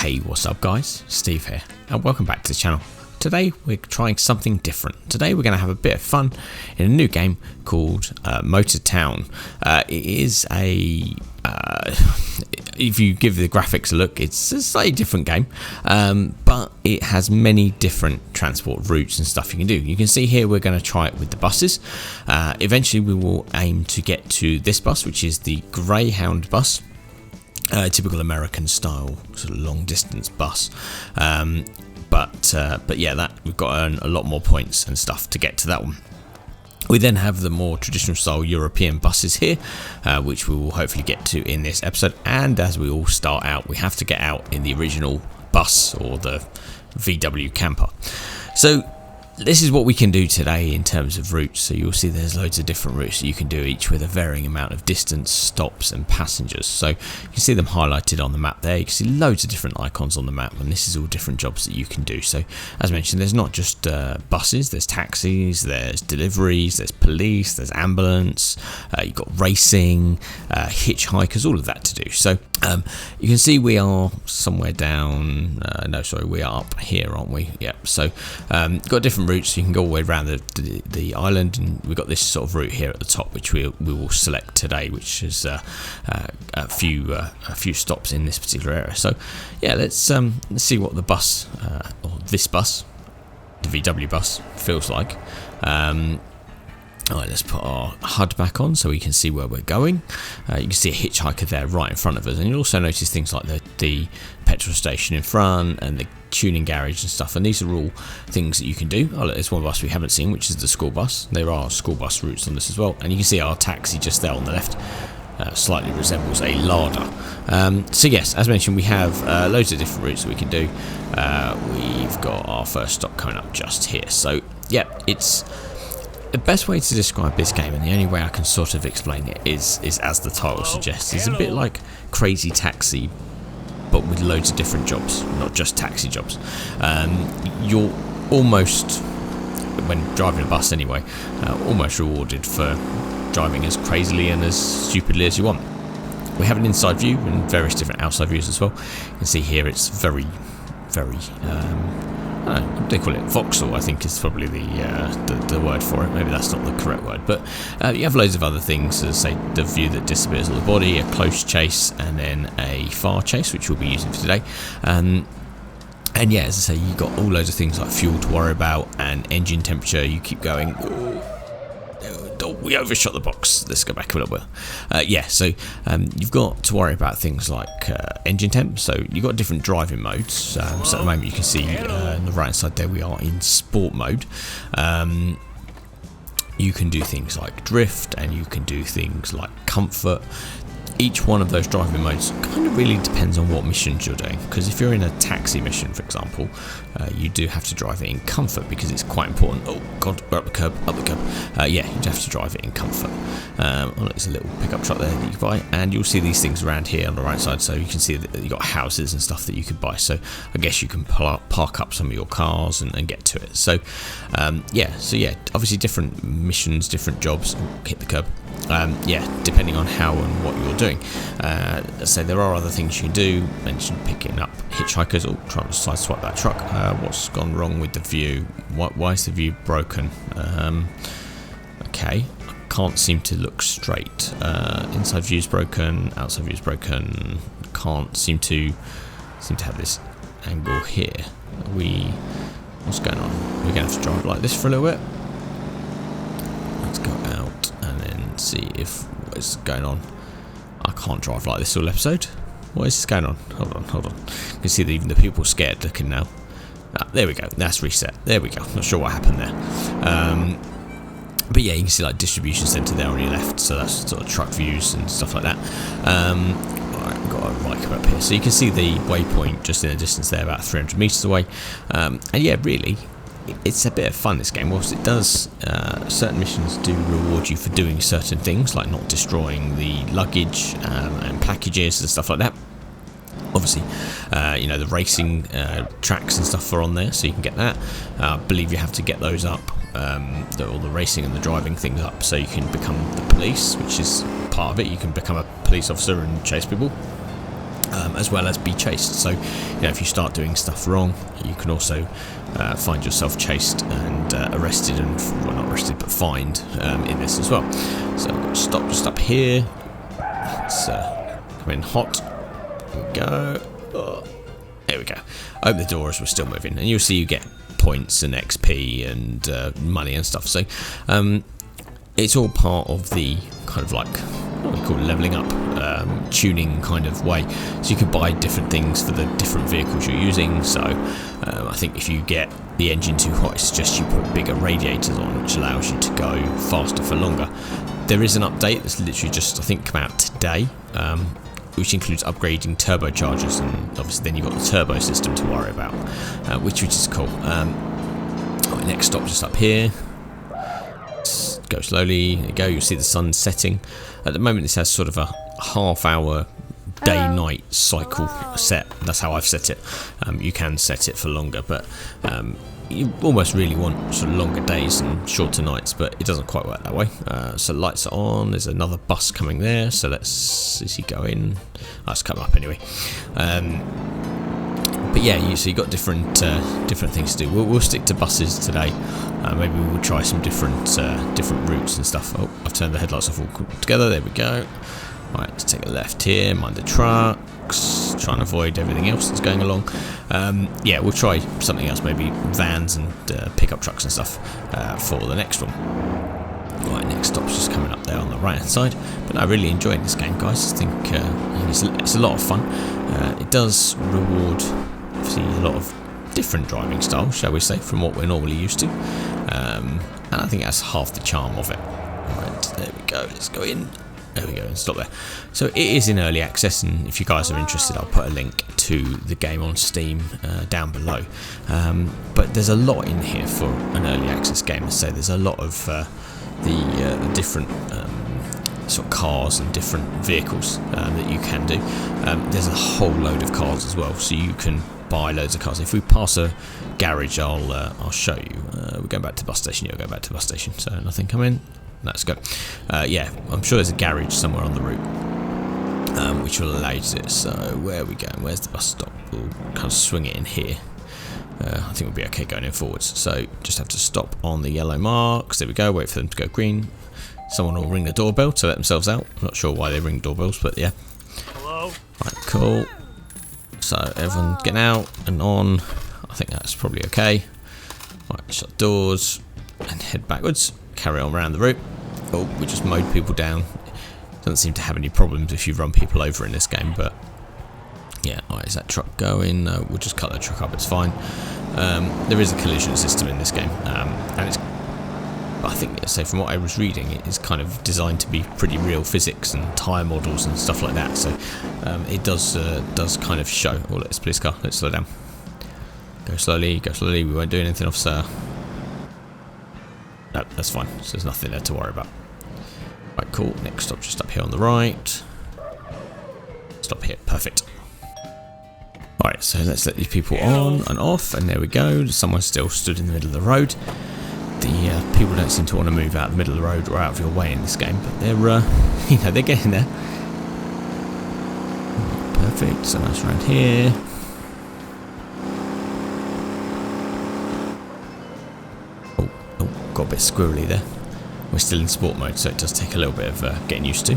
Hey, what's up guys, Steve here, and welcome back to the channel. Today we're trying something different. Today we're going to have a bit of fun in a new game called Motor Town. It is a, if you give the graphics a look, it's a slightly different game, but it has many different transport routes and stuff you can do. You can see here we're going to try it with the buses. Eventually we will aim to get to this bus, which is the Greyhound bus. Typical American style sort of long distance bus, but yeah, that we've got a lot more points and stuff to get to that one. We then have the more traditional style European buses here, which we will hopefully get to in this episode. And as we all start out, we have to get out in the original bus or the VW camper. So this is what we can do today in terms of routes. So you'll see there's loads of different routes that you can do, each with a varying amount of distance, stops and passengers. So you can see them highlighted on the map there. You can see loads of different icons on the map, and this is all different jobs that you can do. So as mentioned, there's not just buses, there's taxis, there's deliveries, there's police, there's ambulance, you've got racing, hitchhikers, all of that to do. So you can see we are somewhere down, we are up here, aren't we? Yeah, so got different routes. So you can go all the way around the island, and we've got this sort of route here at the top, which we will select today, which is a few stops in this particular area. So yeah, let's see what the bus or this bus, the VW bus, feels like. Alright, let's put our HUD back on so we can see where we're going. You can see a hitchhiker there right in front of us, and you'll also notice things like the petrol station in front and the tuning garage and stuff, and these are all things that you can do. Oh look, there's one bus we haven't seen, which is the school bus. There are school bus routes on this as well, and you can see our taxi just there on the left slightly resembles a larder. So yes, as mentioned, we have loads of different routes that we can do. We've got our first stop coming up just here. So yeah, it's the best way to describe this game, and the only way I can sort of explain it is as the title suggests. It's a bit like Crazy Taxi, but with loads of different jobs, not just taxi jobs. You're almost, when driving a bus anyway, almost rewarded for driving as crazily and as stupidly as you want. We have an inside view and various different outside views as well. You can see here it's very I don't know, what do they call it? Voxel, I think, is probably the word for it. Maybe that's not the correct word, but you have loads of other things, as say the view that disappears on the body, a close chase, and then a far chase, which we'll be using for today. And yeah, as I say, you've got all loads of things like fuel to worry about and engine temperature. You keep going. We overshot the box. Let's go back a little bit. Yeah, so you've got to worry about things like engine temp. So you've got different driving modes. So at the moment you can see on the right hand side there we are in sport mode. You can do things like drift, and you can do things like comfort. Each one of those driving modes kind of really depends on what missions you're doing, because if you're in a taxi mission, for example, you do have to drive it in comfort because it's quite important. Oh god, we're up the curb. Yeah, you'd have to drive it in comfort. There's a little pickup truck there that you can buy, and you'll see these things around here on the right side, so you can see that you've got houses and stuff that you could buy, so I guess you can park up some of your cars and get to it. So yeah, obviously different missions, different jobs. Hit the curb. Yeah, depending on how and what you're doing. So there are other things you can do. Mentioned picking up hitchhikers. Oh, trying to sideswipe that truck. What's gone wrong with the view? Why is the view broken? Okay, I can't seem to look straight. Inside view's broken. Outside view's broken. Can't seem to have this angle here. What's going on? We're going to have to drive like this for a little bit. Let's go out and then see what is going on. I can't drive like this all episode. What is this going on? Hold on. You can see that even the people are scared looking now. There we go. That's reset. There we go. Not sure what happened there. But yeah, you can see like distribution centre there on your left. So that's sort of truck views and stuff like that. Alright, we've got a right come up here. So you can see the waypoint just in the distance there, about 300 metres away. And yeah, really, it's a bit of fun, this game. Whilst it does, certain missions do reward you for doing certain things, like not destroying the luggage and packages and stuff like that. Obviously, the racing tracks and stuff are on there, so you can get that. I believe you have to get those up, all the racing and the driving things up, so you can become the police, which is part of it. You can become a police officer and chase people. as well as be chased. So, if you start doing stuff wrong, you can also find yourself chased and arrested, and well, not arrested but fined in this as well. So I've got to stop just up here. Let's come in hot. There we go. Oh, there we go. Open the door as we're still moving, and you'll see you get points and XP and money and stuff. So it's all part of the kind of like what we call leveling up, tuning kind of way. So you can buy different things for the different vehicles you're using. So I think if you get the engine too hot, it's just you put bigger radiators on, which allows you to go faster for longer. There is an update that's literally just, I think, come out today, which includes upgrading turbochargers, and obviously then you've got the turbo system to worry about, which is cool. Right, next stop just up here. Let's go slowly. There you go. You'll see the sun setting. At the moment, this has sort of a half-hour day-night cycle set. That's how I've set it. You can set it for longer, but you almost really want sort of longer days and shorter nights, but it doesn't quite work that way. So lights are on. There's another bus coming there, so let's is he going? Let's come up anyway. But yeah, so you got different things to do. We'll stick to buses today. Maybe we'll try some different routes and stuff. Oh, I've turned the headlights off all together. There we go. Right, let's take a left here. Mind the trucks. Try and avoid everything else that's going along. Yeah, we'll try something else. Maybe vans and pickup trucks and stuff for the next one. Right, next stop's just coming up there on the right hand side. But I'm really enjoying this game, guys. I think it's a lot of fun. It does reward, obviously, a lot of different driving styles, shall we say, from what we're normally used to. And I think that's half the charm of it. Right, there we go. Let's go in. There we go, and stop there. So it is in early access, and if you guys are interested, I'll put a link to the game on Steam down below. But there's a lot in here for an early access game. So there's a lot of the different sort of cars and different vehicles that you can do. There's a whole load of cars as well, so you can buy loads of cars. If we pass a garage, I'll show you. We're going back to the bus station. Yeah, we'll go back to the bus station. So nothing come in. Let's go. Yeah, I'm sure there's a garage somewhere on the route, which will allow you to do it. So where are we going? Where's the bus stop? We'll kind of swing it in here. I think we'll be okay going in forwards. So just have to stop on the yellow marks. There we go. Wait for them to go green. Someone will ring the doorbell to let themselves out. I'm not sure why they ring doorbells, but yeah. Hello? Right, cool. So everyone getting out and on. I think that's probably okay. Right, shut doors and head backwards. Carry on around the route. Oh, we just mowed people down. Doesn't seem to have any problems if you run people over in this game, but yeah. Alright, is that truck going? No, we'll just cut the truck up, it's fine. There is a collision system in this game, and it's, I think, so from what I was reading, it is kind of designed to be pretty real physics and tyre models and stuff like that, so it does kind of show. Oh, let's police car, let's slow down. Go slowly, we won't do anything, officer. No, that's fine, so there's nothing there to worry about. Right, cool, next stop just up here on the right. Stop here, perfect. Alright, so let's let these people on and off, and there we go. Someone still stood in the middle of the road. The people don't seem to want to move out of the middle of the road or out of your way in this game, but they're, you know, they're getting there. Perfect, so nice around here. Got a bit squirrely there. We're still in sport mode, so it does take a little bit of getting used to.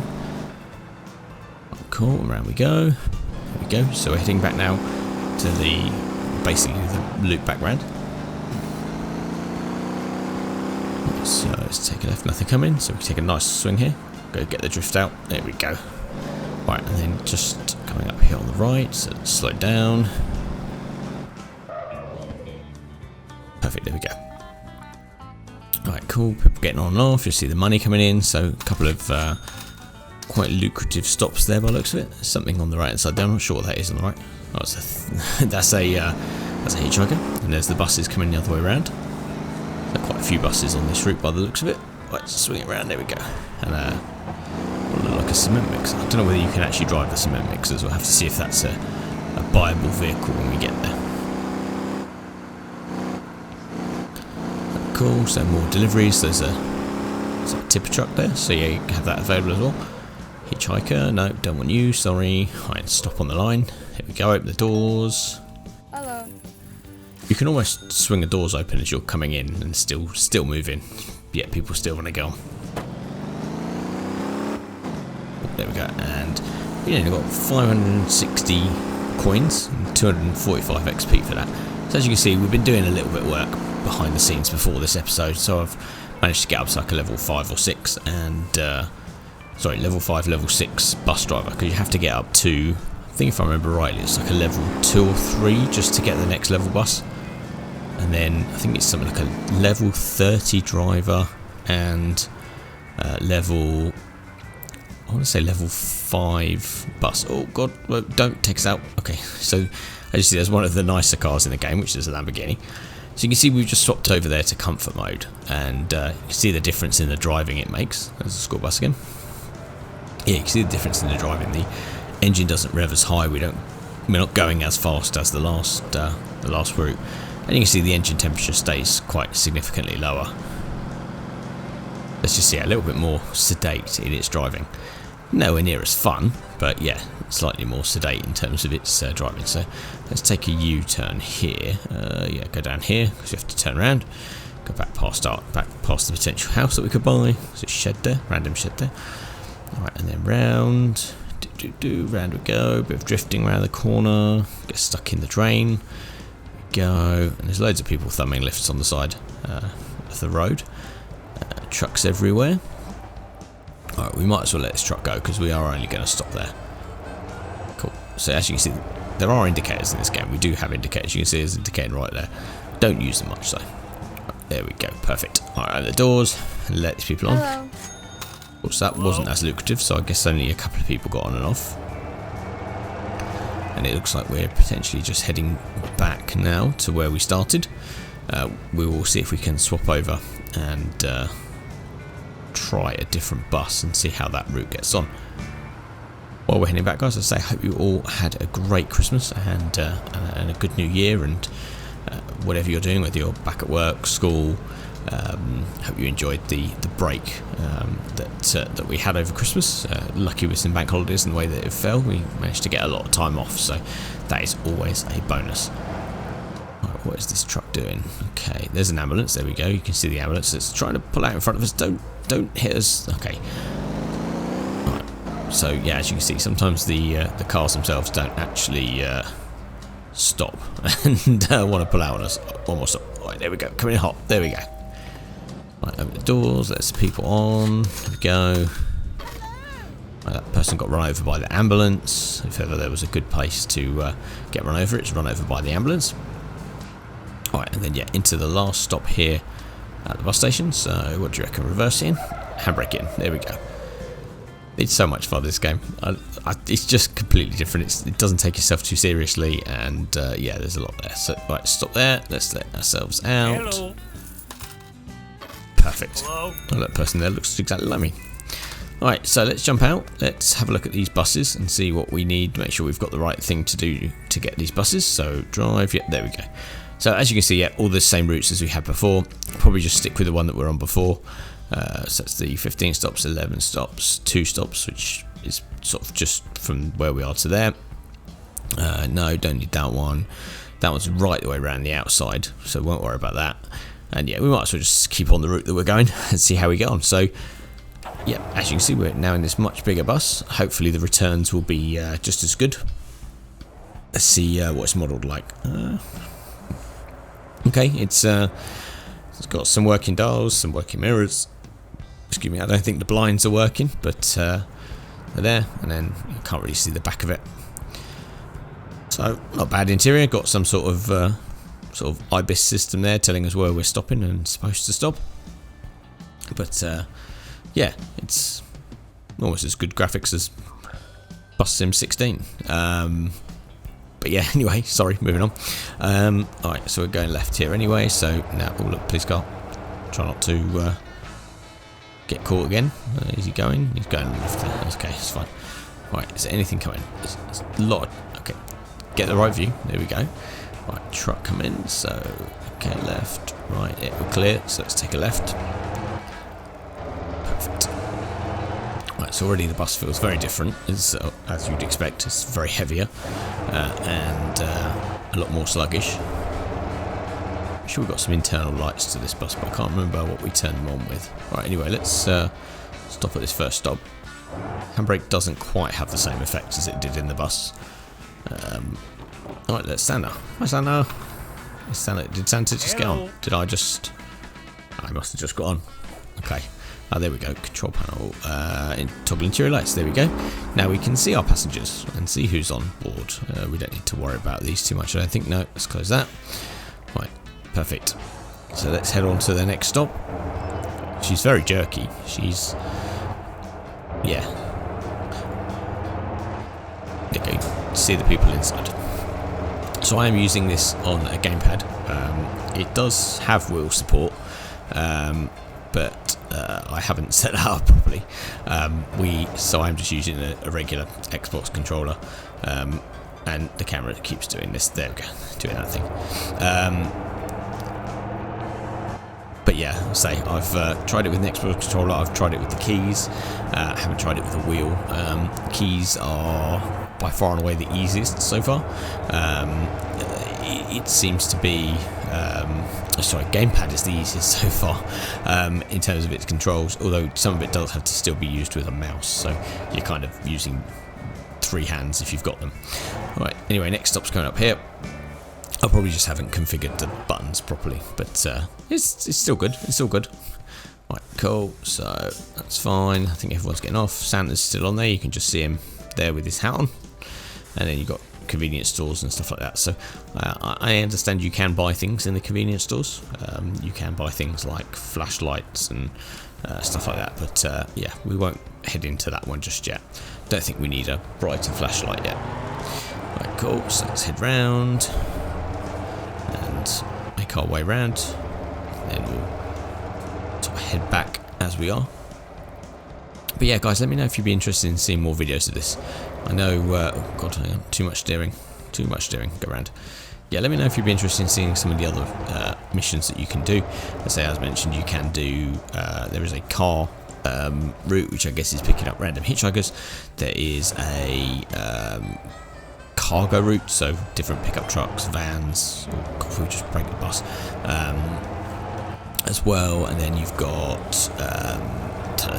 Cool, around we go. There we go. So we're heading back now to basically the loop back round. So let's take a left, nothing coming. So we can take a nice swing here. Go get the drift out. There we go. Right, and then just coming up here on the right. So let's slow down. Perfect. There we go. Right, cool. People getting on and off. You'll see the money coming in. So a couple of quite lucrative stops there by the looks of it. There's something on the right hand side there. I'm not sure what that is on the right. Oh, that's a hitchhiker. And there's the buses coming the other way around. There are quite a few buses on this route by the looks of it. Right, swing it around. There we go. And will look like a cement mixer. I don't know whether you can actually drive the cement mixers. We'll have to see if that's a buyable vehicle when we get there. Cool, so more deliveries. There's a tipper truck there, so yeah, you can have that available as well. Hitchhiker, no, don't want you, sorry. Alright, stop on the line. Here we go, open the doors. Hello. You can almost swing the doors open as you're coming in and still moving. Yet people still want to go on. Oh, there we go, and we only got 560 coins and 245 XP for that. So as you can see, we've been doing a little bit of work behind the scenes before this episode, so I've managed to get up to like a level 5 or 6 and sorry, level 5, level 6 bus driver, because you have to get up to, I think if I remember rightly, it's like a level 2 or 3 just to get the next level bus. And then I think it's something like a level 30 driver and level, I want to say level 5 bus. Oh god, well, don't take us out. Okay, so as you see, there's one of the nicer cars in the game, which is a Lamborghini. So you can see we've just swapped over there to comfort mode, and you can see the difference in the driving it makes. There's a school bus again. Yeah, you can see the difference in the driving. The engine doesn't rev as high. We're not going as fast as the last route, and you can see the engine temperature stays quite significantly lower. Let's just see a little bit more sedate in its driving. Nowhere near as fun, but yeah, slightly more sedate in terms of its driving. So let's take a U-turn here. Yeah, go down here because you have to turn around. Go back past the potential house that we could buy. There's a shed there, random shed there. Alright, and then round. Round we go. Bit of drifting around the corner. Get stuck in the drain. Go. And there's loads of people thumbing lifts on the side of the road. Trucks everywhere. Alright, we might as well let this truck go because we are only going to stop there. Cool. So as you can see, there are indicators in this game. We do have indicators. You can see there's indicating right there. Don't use them much though. Right, there we go. Perfect. Alright, open the doors and let these people on. Hello. Of course, that wasn't as lucrative, so I guess only a couple of people got on and off. And it looks like we're potentially just heading back now to where we started. We will see if we can swap over and try a different bus and see how that route gets on. While we're heading back, guys, I say I hope you all had a great Christmas and a good New Year, and whatever you're doing, whether you're back at work, school. Hope you enjoyed the break that we had over Christmas. Lucky with some bank holidays and the way that it fell, we managed to get a lot of time off, so that is always a bonus. Right, what is this truck doing? Okay, there's an ambulance. There we go. You can see the ambulance. It's trying to pull out in front of us. Don't hit us. Okay. Right. So yeah, as you can see, sometimes the cars themselves don't actually stop and want to pull out on us. Almost stop. Right, there we go. Coming in hot. There we go. Right, open the doors, let some people on. There we go. Right, that person got run over by the ambulance. If ever there was a good place to get run over, it's run over by the ambulance. Alright, and then yeah, into the last stop here at the bus station. So what do you reckon? Reverse in, handbrake in. There we go. It's so much fun, this game. It's just completely different. It doesn't take itself too seriously, and yeah, there's a lot there. So right, stop there. Let's let ourselves out. Hello. Perfect. Hello. Oh, that person there looks exactly like me. Alright, so let's jump out. Let's have a look at these buses and see what we need to make sure we've got the right thing to do to get these buses. So drive, yeah, there we go. So as you can see, yeah, all the same routes as we had before. Probably just stick with the one that we're on before. So that's the 15 stops, 11 stops, 2 stops, which is sort of just from where we are to there. No, don't need that one. That one's right the way around the outside, so won't worry about that. And yeah, we might as well just keep on the route that we're going and see how we get on. So yeah, as you can see, we're now in this much bigger bus. Hopefully the returns will be just as good. Let's see what it's modelled like. Okay, it's got some working dials, some working mirrors. Excuse me, I don't think the blinds are working, but they're there, and then you can't really see the back of it. So not bad interior. Got some sort of IBIS system there telling us where we're stopping and supposed to stop. But yeah, it's almost as good graphics as Bus Sim 16. But yeah, anyway, sorry, moving on. Alright, so we're going left here anyway, so now, oh look, police car. Try not to get caught again. Is he going? He's going left there. Okay, it's fine. Right, is there anything coming? There's a lot. Okay, get the right view. There we go. Right, truck coming. So, okay, left, right. Yeah, we're clear. So let's take a left. Perfect. Right, so already the bus feels very different, as you'd expect. It's very heavier and a lot more sluggish. I'm sure we've got some internal lights to this bus, but I can't remember what we turned them on with. Right, anyway, let's stop at this first stop. Handbrake doesn't quite have the same effect as it did in the bus. Alright, let's Santa. Hi Santa. Did Santa just get on? Did I just... I must have just got on. Okay. There we go, control panel, toggle interior lights, there we go. Now we can see our passengers and see who's on board. We don't need to worry about these too much, I don't think. No, let's close that. Right, perfect. So let's head on to the next stop. She's very jerky. She's... yeah. There you go, see the people inside. So I am using this on a gamepad. It does have wheel support, but I haven't set that up properly. So I'm just using a regular Xbox controller, and the camera keeps doing this. There we go, doing that thing. But yeah, say I've tried it with an Xbox controller. I've tried it with the keys. I haven't tried it with a wheel. Keys are by far and away the easiest so far. It seems to be. Sorry, gamepad is the easiest so far in terms of its controls, although some of it does have to still be used with a mouse, so you're kind of using 3 hands if you've got them. Right, anyway, next stop's going up here. I probably just haven't configured the buttons properly, but it's still good. It's still good. Right, cool. So that's fine. I think everyone's getting off. Santa's still on there. You can just see him there with his hat on, and then you've got convenience stores and stuff like that. So I understand you can buy things in the convenience stores. You can buy things like flashlights and stuff like that, but yeah, we won't head into that one just yet. Don't think we need a brighter flashlight yet. Right, cool. So let's head round and make our way round, then we'll sort of head back as we are. But yeah, guys, let me know if you'd be interested in seeing more videos of this. I know, oh god, hang on, too much steering, go around. Yeah, let me know if you'd be interested in seeing some of the other missions that you can do. As mentioned, you can do, there is a car route, which I guess is picking up random hitchhikers. There is a cargo route, so different pickup trucks, vans, oh god, we just break the bus, as well, and then you've got,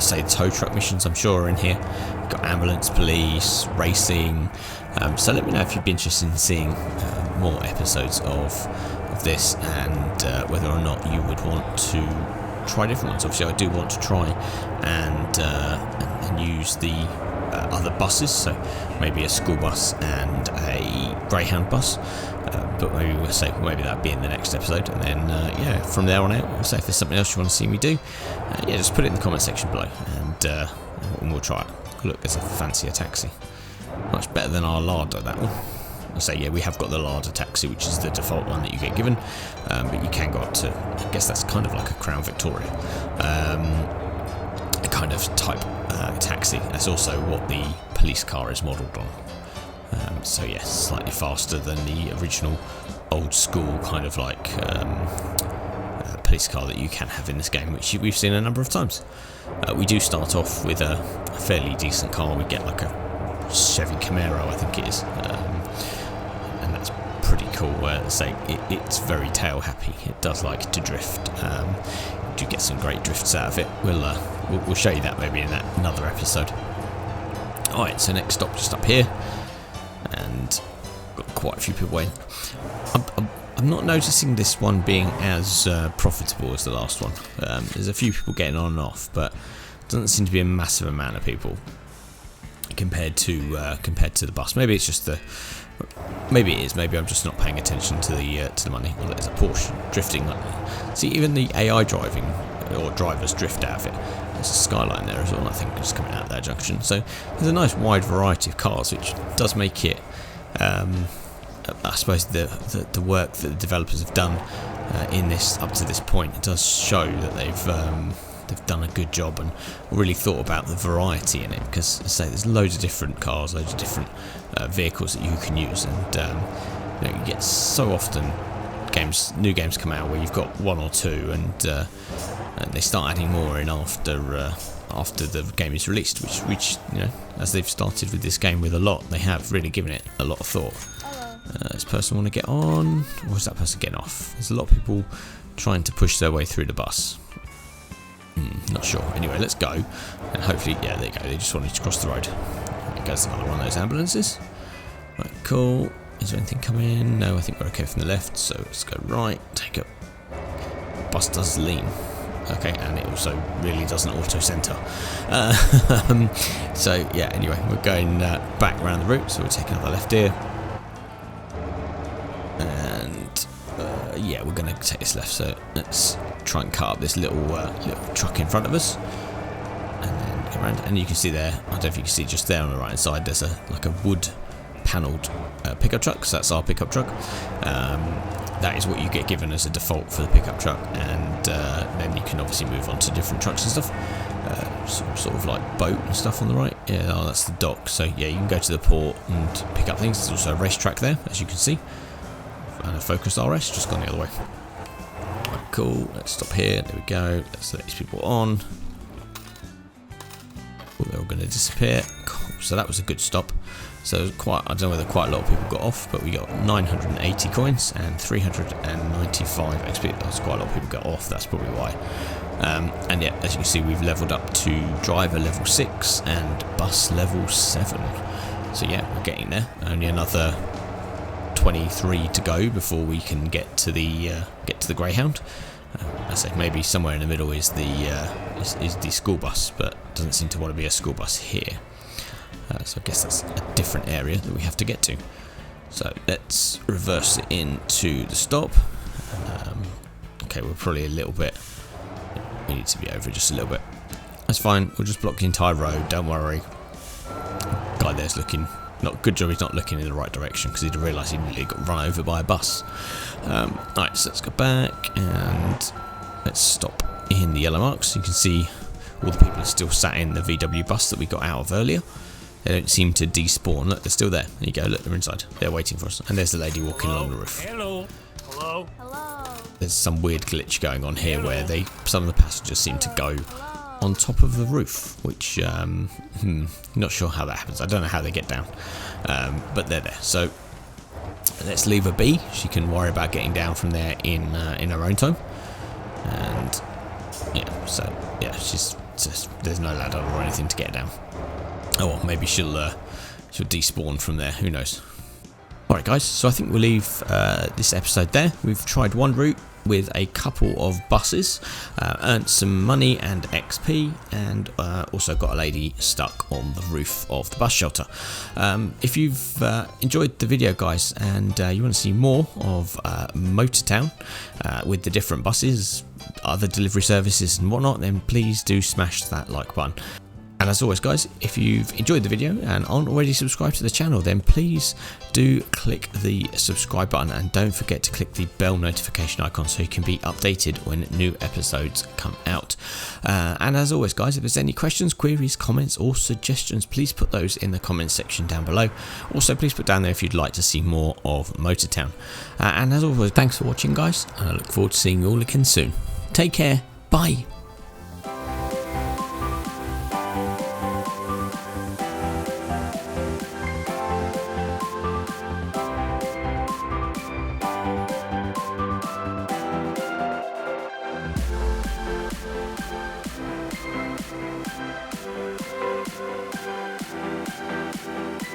say, tow truck missions, I'm sure, are in here. You've got ambulance, police, racing. So let me know if you'd be interested in seeing more episodes of this, and whether or not you would want to try different ones. Obviously, I do want to try and use the other buses, so maybe a school bus and a Greyhound bus. But maybe we'll say that'd be in the next episode, and then yeah, from there on out, we'll say if there's something else you want to see me do, yeah, just put it in the comment section below, and we'll try it. Look, there's a fancier taxi, much better than our Lada, that one. I'll say, yeah, we have got the Lada taxi, which is the default one that you get given, but you can go up to, I guess that's kind of like a Crown Victoria, a kind of type taxi. That's also what the police car is modelled on. So yes, slightly faster than the original old school kind of like police car that you can have in this game, which we've seen a number of times. We do start off with a fairly decent car. We get like a Chevy Camaro, I think it is, and that's pretty cool. It's very tail happy. It does like to drift. You do get some great drifts out of it. We'll show you that maybe in another episode. Alright, so next stop just up here, and got quite a few people in. I'm not noticing this one being as profitable as the last one. There's a few people getting on and off, but doesn't seem to be a massive amount of people compared to the bus. Maybe it's just maybe it is. Maybe I'm just not paying attention to the money. Well, there's a Porsche drifting. See, even the AI driving or drivers drift out of it. There's a Skyline there as well, I think, just coming out of that junction. So there's a nice wide variety of cars, which does make it, I suppose, the work that the developers have done in this up to this point. It does show that they've done a good job and really thought about the variety in it. Because, as I say, there's loads of different cars, loads of different vehicles that you can use, and you get so often new games come out where you've got one or two, and they start adding more in after after the game is released, which you know, as they've started with this game with a lot, they have really given it a lot of thought. This person want to get on, or is that person getting off? There's a lot of people trying to push their way through the bus. Not sure. Anyway, let's go, and hopefully, yeah, there you go. They just wanted to cross the road. There goes another one of those ambulances. Right, cool. Is there anything coming in? No, I think we're okay from the left, so let's go right. Take it. Bus does lean. Okay, and it also really doesn't auto-center. So, yeah, anyway, we're going back around the route, so we'll take another left here. And, yeah, we're going to take this left, so let's try and cut up this little truck in front of us. And then come around, and you can see there, I don't know if you can see just there on the right-hand side, there's like a wood panelled pickup truck, so that's our pickup truck. That is what you get given as a default for the pickup truck, and then you can obviously move on to different trucks and stuff. Sort of like boat and stuff on the right. Yeah, oh, that's the dock. So yeah, you can go to the port and pick up things. There's also a racetrack there, as you can see, and a focused RS just gone the other way. Right, cool. Let's stop here. There we go. Let's let these people on. Oh, they're all going to disappear. Cool. So that was a good stop. So I don't know whether quite a lot of people got off, but we got 980 coins and 395 XP. That's quite a lot of people got off, that's probably why. And yeah, as you can see, we've leveled up to driver level 6 and bus level 7. So yeah, we're getting there. Only another 23 to go before we can get to the Greyhound. I say maybe somewhere in the middle is the school bus, but doesn't seem to want to be a school bus here. So I guess that's a different area that we have to get to. So let's reverse it into the stop. Okay, we're probably a little bit. We need to be over just a little bit. That's fine. We'll just block the entire road. Don't worry. Guy there's looking. Not good job. He's not looking in the right direction because he'd have realised he nearly got run over by a bus. Right, so let's go back and let's stop in the yellow marks. You can see all the people are still sat in the VW bus that we got out of earlier. They don't seem to despawn. Look, they're still there. There you go. Look, they're inside. They're waiting for us. And there's the lady walking along the roof. Hello. Hello. Hello. There's some weird glitch going on here where some of the passengers seem to go on top of the roof, which not sure how that happens. I don't know how they get down, but they're there. So let's leave her be. She can worry about getting down from there in her own time. And yeah, so yeah, there's no ladder or anything to get down. Oh, well, maybe she'll despawn from there. Who knows? Alright guys, so I think we'll leave this episode there. We've tried one route with a couple of buses, earned some money and XP, and also got a lady stuck on the roof of the bus shelter. If you've enjoyed the video guys and you want to see more of Motortown with the different buses, other delivery services and whatnot, then please do smash that like button. And as always guys, if you've enjoyed the video and aren't already subscribed to the channel, then please do click the subscribe button and don't forget to click the bell notification icon so you can be updated when new episodes come out. And as always guys, if there's any questions, queries, comments or suggestions, please put those in the comments section down below. Also please put down there if you'd like to see more of Motortown. And as always, thanks for watching guys, and I look forward to seeing you all again soon. Take care, bye.